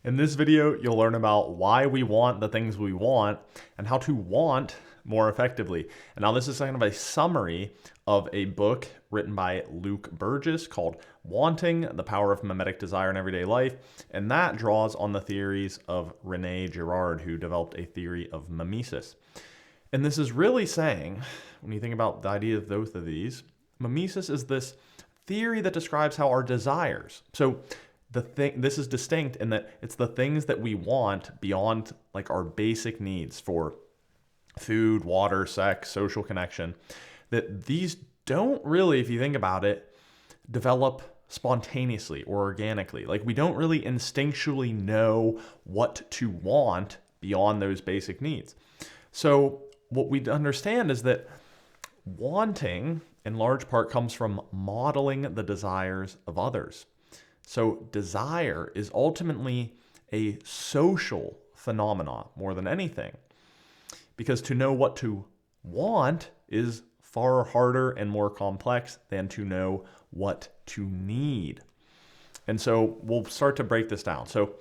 In this video, you'll learn about why we want the things we want and how to want more effectively. And now this is kind of a summary of a book written by Luke Burgis called Wanting, the Power of Mimetic Desire in Everyday Life. And that draws on the theories of Rene Girard, who developed a theory of mimesis. And this is really saying, when you think about the idea of both of these, mimesis is this theory that describes how our desires. So this is distinct in that it's the things that we want beyond like our basic needs for food, water, sex, social connection, that these don't really, if you think about it, develop spontaneously or organically. Like we don't really instinctually know what to want beyond those basic needs. So what we understand is that wanting in large part comes from modeling the desires of others. So desire is ultimately a social phenomenon more than anything, because to know what to want is far harder and more complex than to know what to need. And so we'll start to break this down. So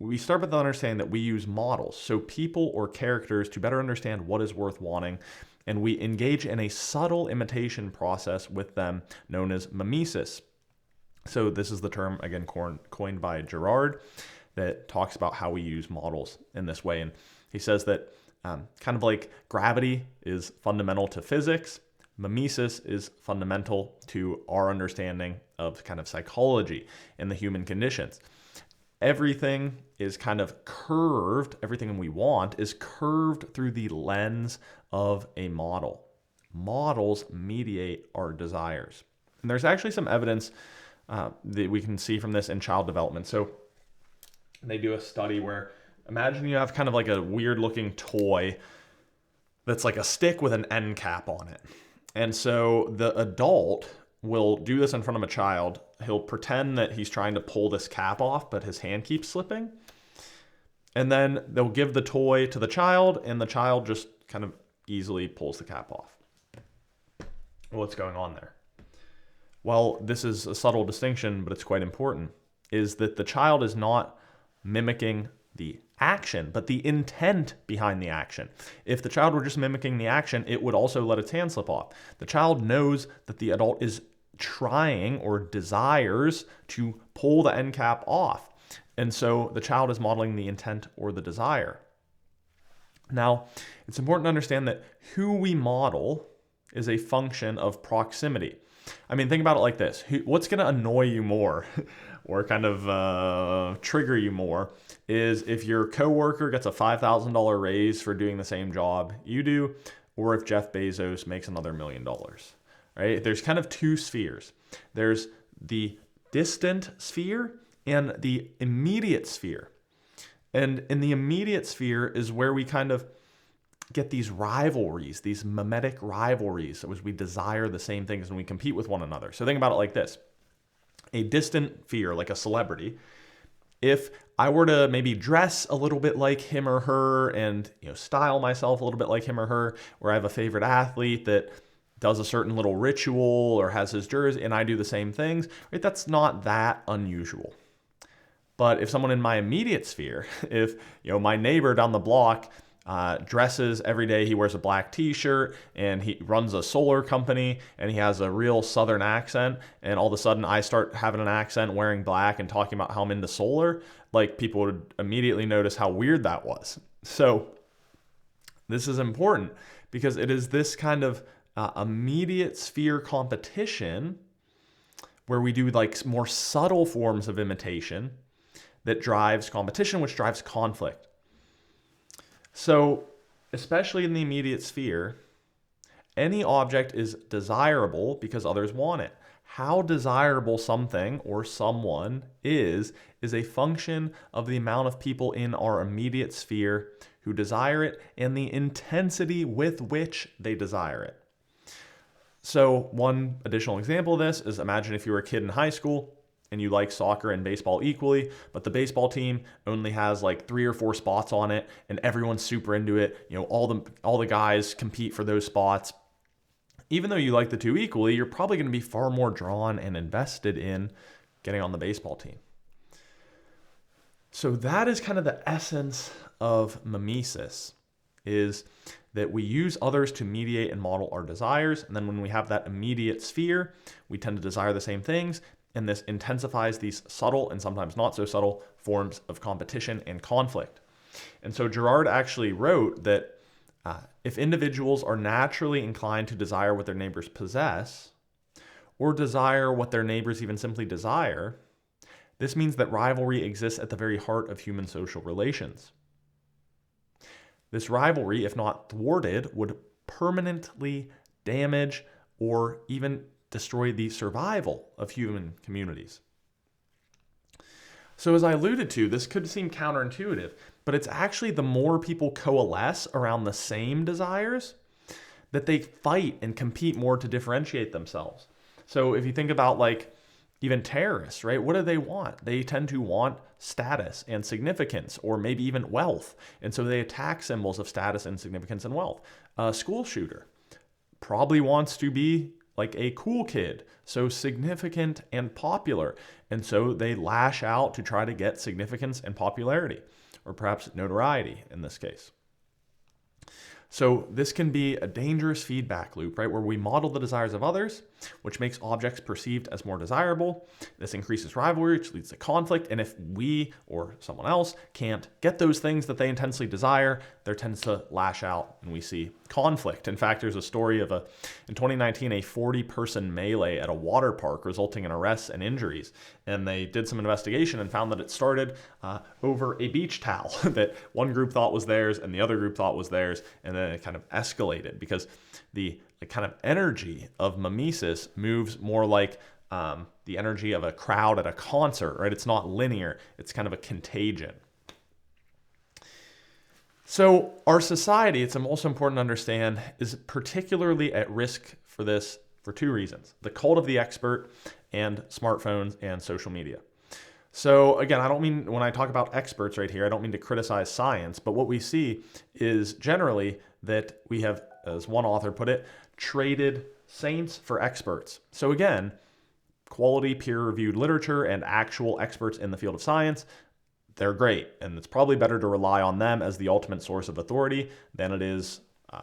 we start with the understanding that we use models, so people or characters, to better understand what is worth wanting, and we engage in a subtle imitation process with them known as mimesis. So this is the term, again, coined by Girard, that talks about how we use models in this way. And he says that kind of like gravity is fundamental to physics, mimesis is fundamental to our understanding of kind of psychology and the human conditions. Everything is kind of curved, everything we want is curved through the lens of a model. Models mediate our desires. And there's actually some evidence that we can see from this in child development. So they do a study where imagine you have kind of like a weird looking toy that's like a stick with an end cap on it. And so the adult will do this in front of a child. He'll pretend that he's trying to pull this cap off, but his hand keeps slipping. And then they'll give the toy to the child, and the child just kind of easily pulls the cap off. What's going on there? Well, this is a subtle distinction, but it's quite important, is that the child is not mimicking the action, but the intent behind the action. If the child were just mimicking the action, it would also let its hand slip off. The child knows that the adult is trying or desires to pull the end cap off. And so the child is modeling the intent or the desire. Now, it's important to understand that who we model is a function of proximity. I mean, think about it like this. What's going to annoy you more or kind of trigger you more is if your coworker gets a $5,000 raise for doing the same job you do, or if Jeff Bezos makes another $1 million, right? There's kind of two spheres. There's the distant sphere and the immediate sphere. And in the immediate sphere is where we kind of get these rivalries, these mimetic rivalries, as we desire the same things and we compete with one another. So think about it like this. A distant fear, like a celebrity, if I were to maybe dress a little bit like him or her and style myself a little bit like him or her, or I have a favorite athlete that does a certain little ritual or has his jersey and I do the same things, right? That's not that unusual. But if someone in my immediate sphere, if my neighbor down the block dresses every day, he wears a black t-shirt and he runs a solar company and he has a real southern accent, and all of a sudden I start having an accent wearing black and talking about how I'm into solar, like people would immediately notice how weird that was. So this is important because it is this kind of immediate sphere competition where we do like more subtle forms of imitation that drives competition, which drives conflict. So, especially in the immediate sphere, any object is desirable because others want it. How desirable something or someone is a function of the amount of people in our immediate sphere who desire it and the intensity with which they desire it. So, one additional example of this is imagine if you were a kid in high school and you like soccer and baseball equally, but the baseball team only has like 3 or 4 spots on it and everyone's super into it. All the guys compete for those spots. Even though you like the two equally, you're probably going to be far more drawn and invested in getting on the baseball team. So that is kind of the essence of mimesis, is that we use others to mediate and model our desires. And then when we have that immediate sphere, we tend to desire the same things. And this intensifies these subtle and sometimes not so subtle forms of competition and conflict. And so Girard actually wrote that if individuals are naturally inclined to desire what their neighbors possess, or desire what their neighbors even simply desire, this means that rivalry exists at the very heart of human social relations. This rivalry, if not thwarted, would permanently damage or even destroy the survival of human communities. So as I alluded to, this could seem counterintuitive, but it's actually the more people coalesce around the same desires that they fight and compete more to differentiate themselves. So if you think about like even terrorists, right? What do they want? They tend to want status and significance, or maybe even wealth. And so they attack symbols of status and significance and wealth. A school shooter probably wants to be like a cool kid, so significant and popular. And so they lash out to try to get significance and popularity, or perhaps notoriety in this case. So this can be a dangerous feedback loop, right? Where we model the desires of others, which makes objects perceived as more desirable. This increases rivalry, which leads to conflict. And if we or someone else can't get those things that they intensely desire, there tends to lash out and we see conflict. In fact, there's a story of in 2019, a 40-person melee at a water park resulting in arrests and injuries. And they did some investigation and found that it started over a beach towel that one group thought was theirs and the other group thought was theirs. And then it kind of escalated because the kind of energy of mimesis moves more like the energy of a crowd at a concert, right? It's not linear. It's kind of a contagion. So our society, it's also important to understand, is particularly at risk for this for two reasons: the cult of the expert and smartphones and social media. So again, I don't mean, when I talk about experts right here, I don't mean to criticize science, but what we see is generally that we have, as one author put it, traded saints for experts. So again, quality peer-reviewed literature and actual experts in the field of science, they're great. And it's probably better to rely on them as the ultimate source of authority than it is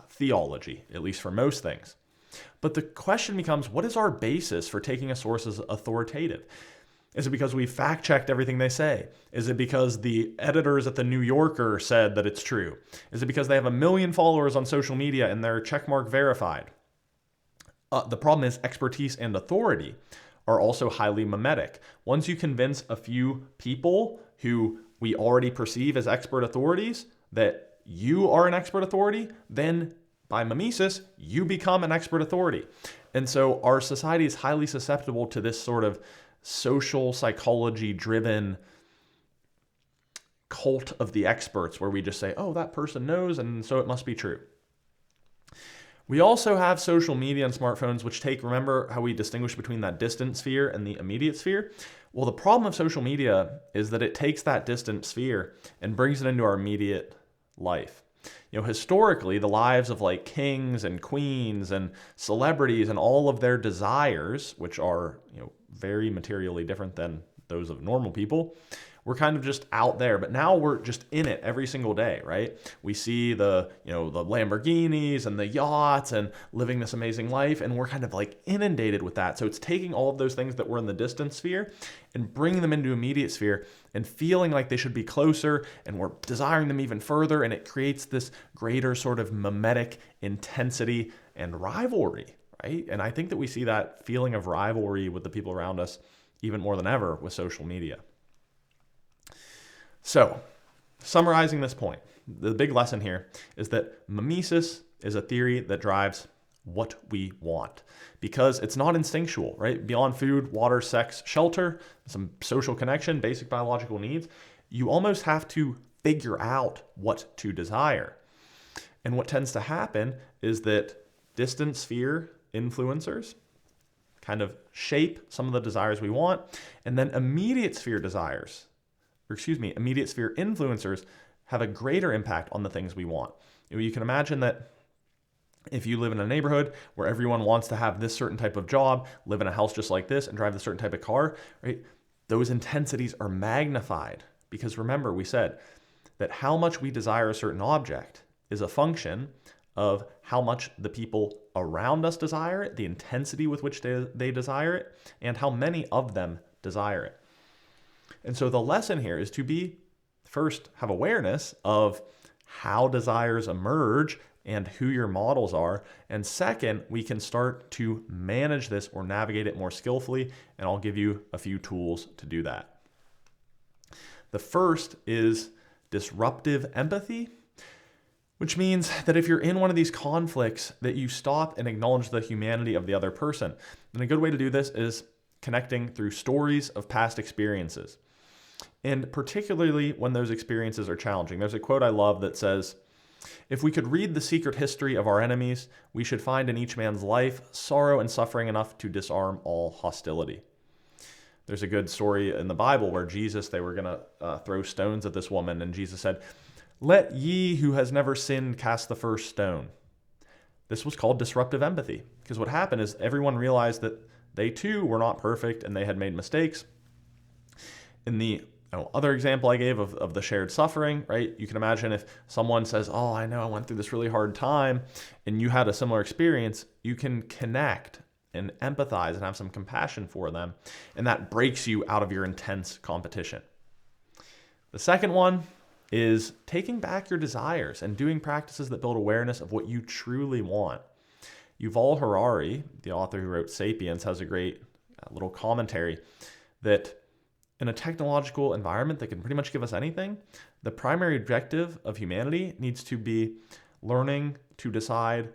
theology, at least for most things. But the question becomes, what is our basis for taking a source as authoritative? Is it because we fact-checked everything they say? Is it because the editors at the New Yorker said that it's true? Is it because they have 1 million followers on social media and they're checkmark verified? The problem is expertise and authority are also highly mimetic. Once you convince a few people who we already perceive as expert authorities that you are an expert authority, then by mimesis, you become an expert authority. And so our society is highly susceptible to this sort of social psychology driven cult of the experts, where we just say, oh, that person knows, and so it must be true. We also have social media and smartphones, which remember how we distinguish between that distant sphere and the immediate sphere? Well, the problem of social media is that it takes that distant sphere and brings it into our immediate life. Historically, the lives of like kings and queens and celebrities and all of their desires, which are, very materially different than those of normal people, we're kind of just out there. But now we're just in it every single day, right? We see the Lamborghinis and the yachts and living this amazing life, and we're kind of like inundated with that. So it's taking all of those things that were in the distant sphere and bringing them into immediate sphere and feeling like they should be closer, and we're desiring them even further, and it creates this greater sort of mimetic intensity and rivalry, right? And I think that we see that feeling of rivalry with the people around us even more than ever with social media. So, summarizing this point, the big lesson here is that mimesis is a theory that drives what we want, because it's not instinctual, right? Beyond food, water, sex, shelter, some social connection, basic biological needs, you almost have to figure out what to desire. And what tends to happen is that distant sphere influencers kind of shape some of the desires we want, and then immediate sphere influencers have a greater impact on the things we want. You can imagine that if you live in a neighborhood where everyone wants to have this certain type of job, live in a house just like this, and drive this certain type of car, right? Those intensities are magnified Because remember, we said that how much we desire a certain object is a function of how much the people around us desire it, the intensity with which they desire it, and how many of them desire it. And so the lesson here is to first have awareness of how desires emerge and who your models are. And second, we can start to manage this or navigate it more skillfully. And I'll give you a few tools to do that. The first is disruptive empathy, which means that if you're in one of these conflicts, that you stop and acknowledge the humanity of the other person. And a good way to do this is connecting through stories of past experiences. And particularly when those experiences are challenging. There's a quote I love that says, "If we could read the secret history of our enemies, we should find in each man's life sorrow and suffering enough to disarm all hostility." There's a good story in the Bible where they were going to throw stones at this woman, and Jesus said, "Let ye who has never sinned cast the first stone." This was called disruptive empathy, because what happened is everyone realized that they too were not perfect and they had made mistakes. In the other example I gave of the shared suffering, right? You can imagine if someone says, "Oh, I know I went through this really hard time," and you had a similar experience, you can connect and empathize and have some compassion for them. And that breaks you out of your intense competition. The second one is taking back your desires and doing practices that build awareness of what you truly want. Yuval Harari, the author who wrote Sapiens, has a great little commentary that in a technological environment that can pretty much give us anything, the primary objective of humanity needs to be learning to decide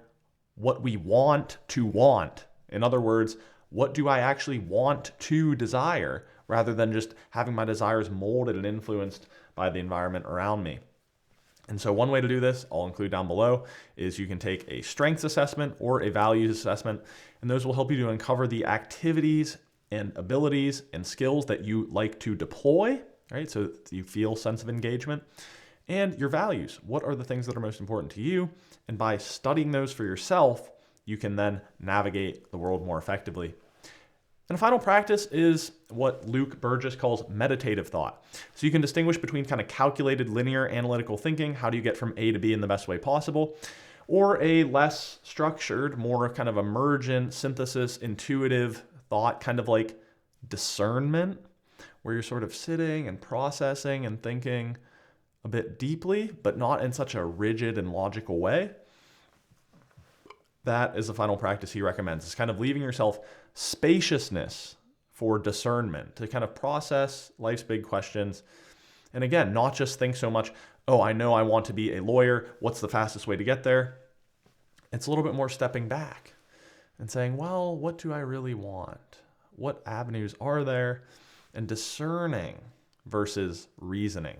what we want to want. In other words, what do I actually want to desire, rather than just having my desires molded and influenced by the environment around me. And so one way to do this, I'll include down below, is you can take a strengths assessment or a values assessment, and those will help you to uncover the activities and abilities and skills that you like to deploy, right? So that you feel sense of engagement, and your values. What are the things that are most important to you? And by studying those for yourself, you can then navigate the world more effectively. And a final practice is what Luke Burgis calls meditative thought. So you can distinguish between kind of calculated, linear, analytical thinking, how do you get from A to B in the best way possible, or a less structured, more kind of emergent, synthesis, intuitive thought, kind of like discernment, where you're sort of sitting and processing and thinking a bit deeply, but not in such a rigid and logical way. That is the final practice he recommends. It's kind of leaving yourself spaciousness for discernment to kind of process life's big questions. And again, not just think so much, oh, I know I want to be a lawyer. What's the fastest way to get there? It's a little bit more stepping back and saying, well, what do I really want? What avenues are there? And discerning versus reasoning.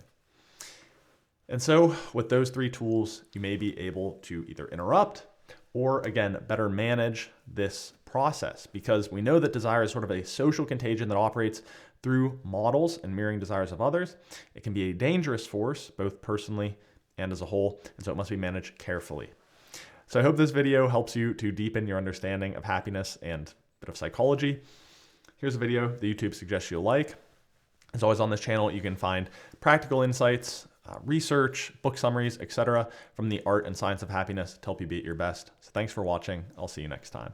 And so with those three tools, you may be able to either interrupt or, again, better manage this process, because we know that desire is sort of a social contagion that operates through models and mirroring desires of others. It can be a dangerous force, both personally and as a whole, and so it must be managed carefully. So I hope this video helps you to deepen your understanding of happiness and a bit of psychology. Here's a video that YouTube suggests you'll like. As always on this channel, you can find practical insights, research, book summaries, etc. from the art and science of happiness to help you be at your best. So thanks for watching. I'll see you next time.